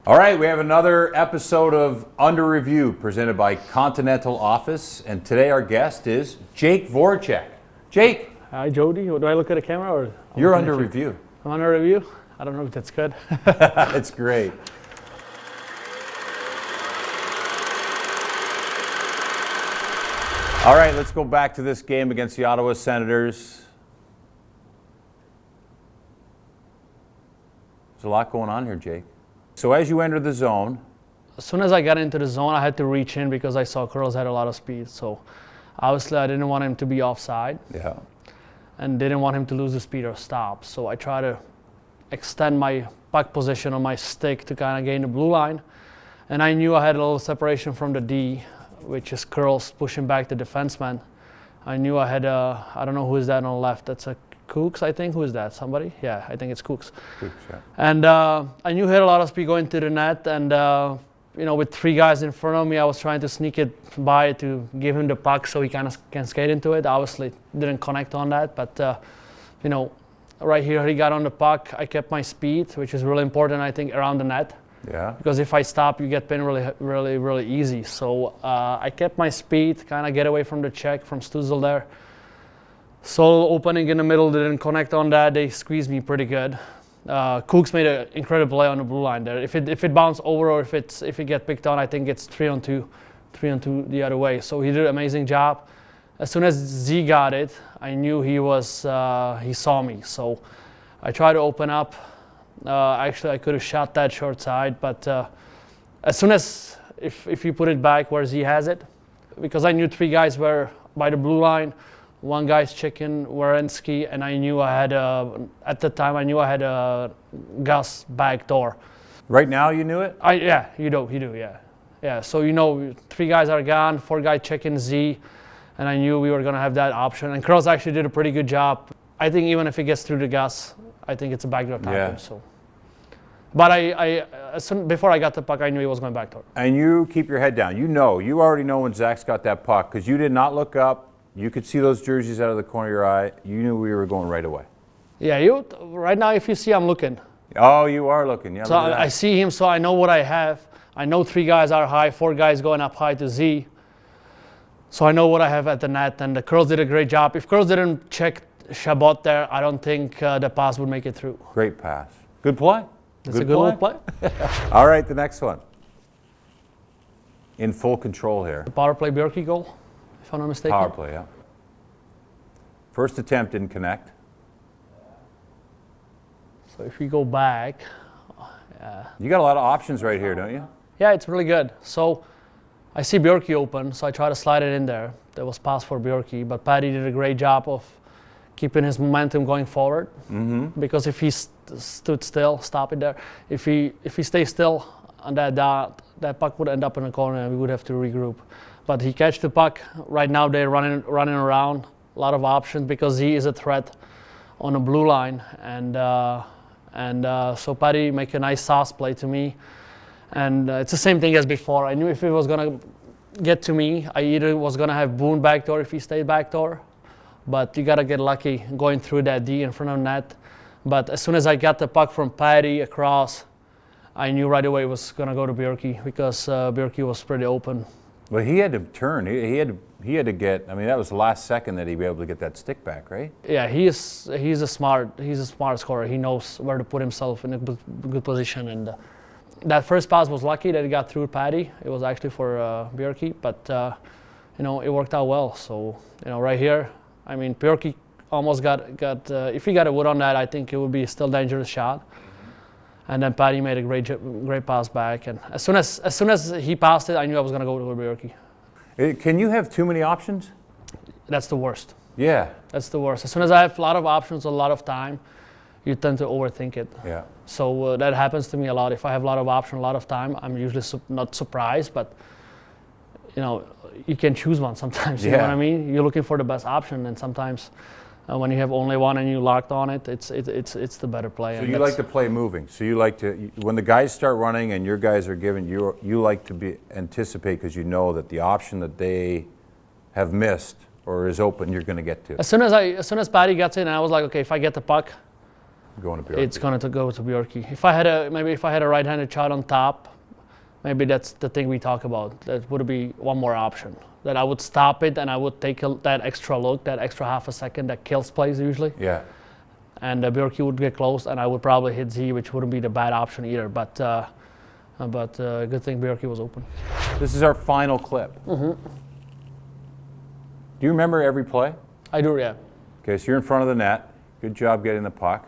All right, we have another episode of Under Review presented by Continental Office, and today our guest is Jake Voracek. Jake. Hi, Jody. Do I look at the camera or? You're under review. I'm under review? I don't know if that's good. It's great. All right, let's go back to this game against the Ottawa Senators. There's a lot going on here, Jake. So as you enter the zone. As soon as I got into the zone, I had to reach in because I saw Curls had a lot of speed. So obviously I didn't want him to be offside. Yeah. And didn't want him to lose the speed or stop. So I tried to extend my puck position on my stick to kind of gain the blue line. And I knew I had a little separation from the D, which is Curls pushing back the defenseman. I knew I had I don't know who is that on the left. That's a Cooks, I think. Who is that? Somebody? Yeah, I think it's Cooks. Cooks, yeah. And I knew he had a lot of speed going to the net. And, with three guys in front of me, I was trying to sneak it by to give him the puck so he kind of can skate into it. Obviously, didn't connect on that. But, right here, he got on the puck. I kept my speed, which is really important, I think, around the net. Yeah. Because if I stop, you get pinned really easy. So I kept my speed, kind of get away from the check from Stuzel there. So opening in the middle, didn't connect on that. They squeezed me pretty good. Cooks made an incredible play on the blue line there. If it bounced over or if it get picked on, I think it's 3-on-2 the other way. So he did an amazing job. As soon as Z got it, I knew he saw me. So I tried to open up. Actually, I could have shot that short side, but as soon as if you put it back where Z has it, because I knew three guys were by the blue line. One guy's chicken, Werenski, and I knew I had at the time a Gus back door. Right now you knew it? You do, yeah. So three guys are gone, four guy chicken Z, and I knew we were gonna have that option. And Curls actually did a pretty good job. I think even if he gets through the Gus, I think it's a backdoor tackle. Yeah. So, but before I got the puck, I knew he was going backdoor. And you keep your head down. You already know when Zach's got that puck because you did not look up. You could see those jerseys out of the corner of your eye. You knew we were going right away. Yeah, right now, if you see, I'm looking. Oh, you are looking. Yeah. So I see him, so I know what I have. I know three guys are high, four guys going up high to Z. So I know what I have at the net, and the Curls did a great job. If Curls didn't check Chabot there, I don't think the pass would make it through. Great pass. Good play. It's a good little play. All right, the next one. In full control here. The power play Bjorky goal, if I'm not mistaken. Power play, yeah. First attempt didn't connect. So if we go back. You got a lot of options right here, don't you? Yeah, it's really good. So I see Bjorky open, so I try to slide it in there. There was pass for Bjorky, but Patty did a great job of keeping his momentum going forward. Mm-hmm. Because if he stood still, stop it there. If he stays still on that dot, that puck would end up in the corner and we would have to regroup. But he catch the puck. Right now they're running around. A lot of options because he is a threat on the blue line. And so Patty make a nice sauce play to me. And it's the same thing as before. I knew if it was going to get to me, I either was going to have Boone backdoor if he stayed backdoor. But you got to get lucky going through that D in front of net. But as soon as I got the puck from Patty across, I knew right away it was going to go to Bjorky because Bjorky was pretty open. Well, he had to turn. He had to get. I mean, that was the last second that he'd be able to get that stick back, right? Yeah, he's a smart scorer. He knows where to put himself in a good position. And that first pass was lucky that it got through Patty. It was actually for Bjorky, but it worked out well. So right here, I mean, Bjorky almost got. If he got a wood on that, I think it would be still dangerous shot. And then Patty made a great pass back. And as soon as he passed it, I knew I was going to go to Bjorky. Can you have too many options? That's the worst. Yeah. That's the worst. As soon as I have a lot of options, a lot of time, you tend to overthink it. Yeah. So that happens to me a lot. If I have a lot of options, a lot of time, I'm usually not surprised, but you can choose one sometimes. You know what I mean? You're looking for the best option, and sometimes when you have only one and you locked on it, it's the better play. So you like to play moving. So you like to, when the guys start running and your guys are giving, you like to anticipate because you know that the option that they have missed or is open, you're going to get to. As soon as Patty gets in, I was like, okay, if I get the puck, Going to Bjorky. it's going to go to Bjorky. If I had a right-handed shot on top, maybe that's the thing we talk about. That would be one more option. That I would stop it and I would take that extra look, that extra half a second that kills plays usually. Yeah. And Bjorky would get close, and I would probably hit Z, which wouldn't be the bad option either. But good thing Bjorky was open. This is our final clip. Do you remember every play? I do, yeah. Okay, so you're in front of the net. Good job getting the puck.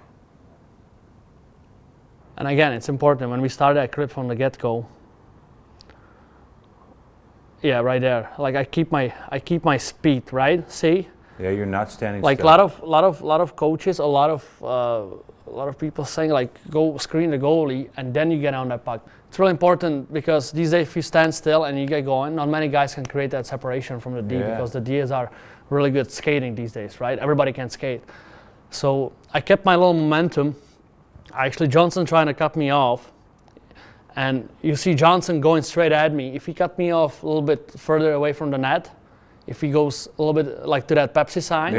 And again, it's important when we start that clip from the get-go. Yeah, right there. Like I keep my speed, right? See? Yeah, you're not standing Like still. a lot of coaches, a lot of people saying like go screen the goalie and then you get on that puck. It's really important because these days if you stand still and you get going, not many guys can create that separation from the D because the Ds are really good skating these days, right? Everybody can skate. So I kept my little momentum. Actually, Johnson trying to cut me off, and you see Johnson going straight at me. If he cut me off a little bit further away from the net, if he goes a little bit like to that Pepsi sign,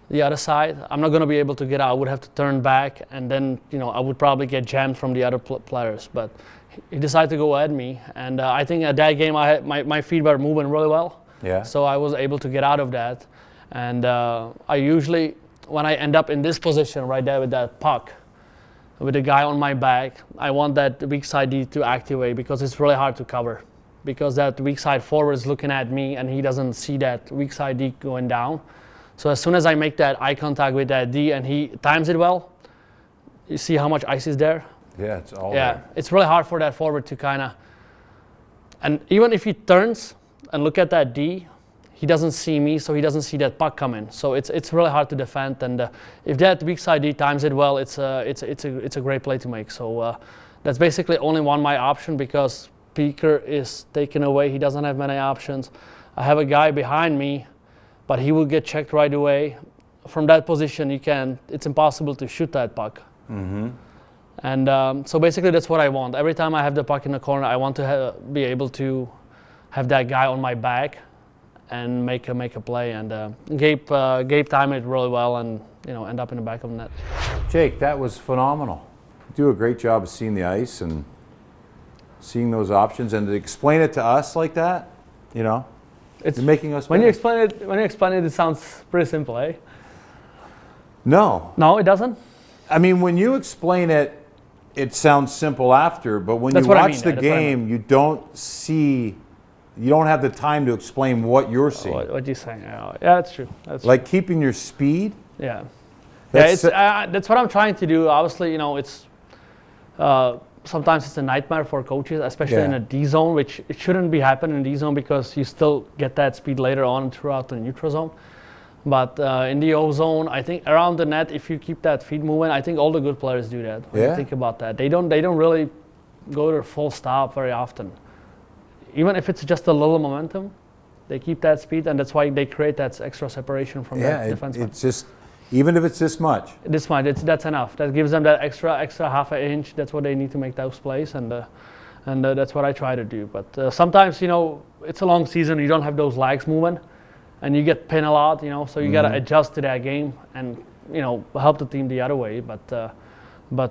the other side, I'm not going to be able to get out. I would have to turn back, and then I would probably get jammed from the other players. But he decided to go at me, and I think at that game I had my feet were moving really well. Yeah. So I was able to get out of that, and I usually when I end up in this position right there with that puck, with the guy on my back, I want that weak side D to activate because it's really hard to cover. Because that weak side forward is looking at me and he doesn't see that weak side D going down. So as soon as I make that eye contact with that D and he times it well, you see how much ice is there? Yeah, it's all Yeah, there. it's really hard for that forward to kind of, and even if he turns and look at that D, he doesn't see me, so he doesn't see that puck coming. So it's really hard to defend, and if that weak side D times it well, it's a great play to make. So that's basically only my option because Peaker is taken away. He doesn't have many options. I have a guy behind me, but he will get checked right away. From that position, it's impossible to shoot that puck. And so basically that's what I want. Every time I have the puck in the corner, I want to be able to have that guy on my back and make a play. And Gabe timed it really well and end up in the back of the net. Jake, that was phenomenal. You do a great job of seeing the ice and seeing those options, and to explain it to us like that, it's making us when better. you explain it, it sounds pretty simple, eh? No, No, it doesn't. I mean when you explain it, it sounds simple after, but when That's you what I watch mean, the that's what I game, you don't have the time to explain what you're seeing. What you're saying? Yeah, that's true. That's Like keeping your speed. true. Yeah. That's- That's what I'm trying to do. Obviously, it's sometimes it's a nightmare for coaches, especially in a D zone, which it shouldn't be happening in D zone because you still get that speed later on throughout the neutral zone. But in the O zone, I think around the net, if you keep that feet moving, I think all the good players do that. When you think about that, they don't really go to full stop very often. Even if it's just a little momentum, they keep that speed, and that's why they create that extra separation from that defenseman. It's just, even if it's this much. This much, that's enough. That gives them that extra half an inch. That's what they need to make those plays, and that's what I try to do. But sometimes, it's a long season. You don't have those legs moving, and you get pinned a lot. So you got to adjust to that game and help the team the other way. But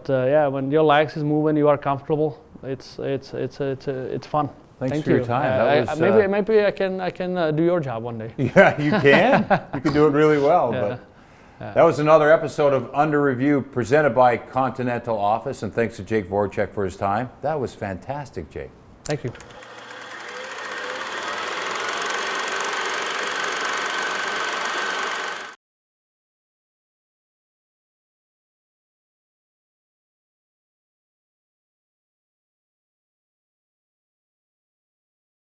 yeah, when your legs is moving, you are comfortable. It's fun. Thanks Thank for you. your time. That was, maybe I can do your job one day. Yeah, you can. You can do it really well. Yeah. But that was another episode of Under Review presented by Continental Office, and thanks to Jake Voracek for his time. That was fantastic, Jake. Thank you.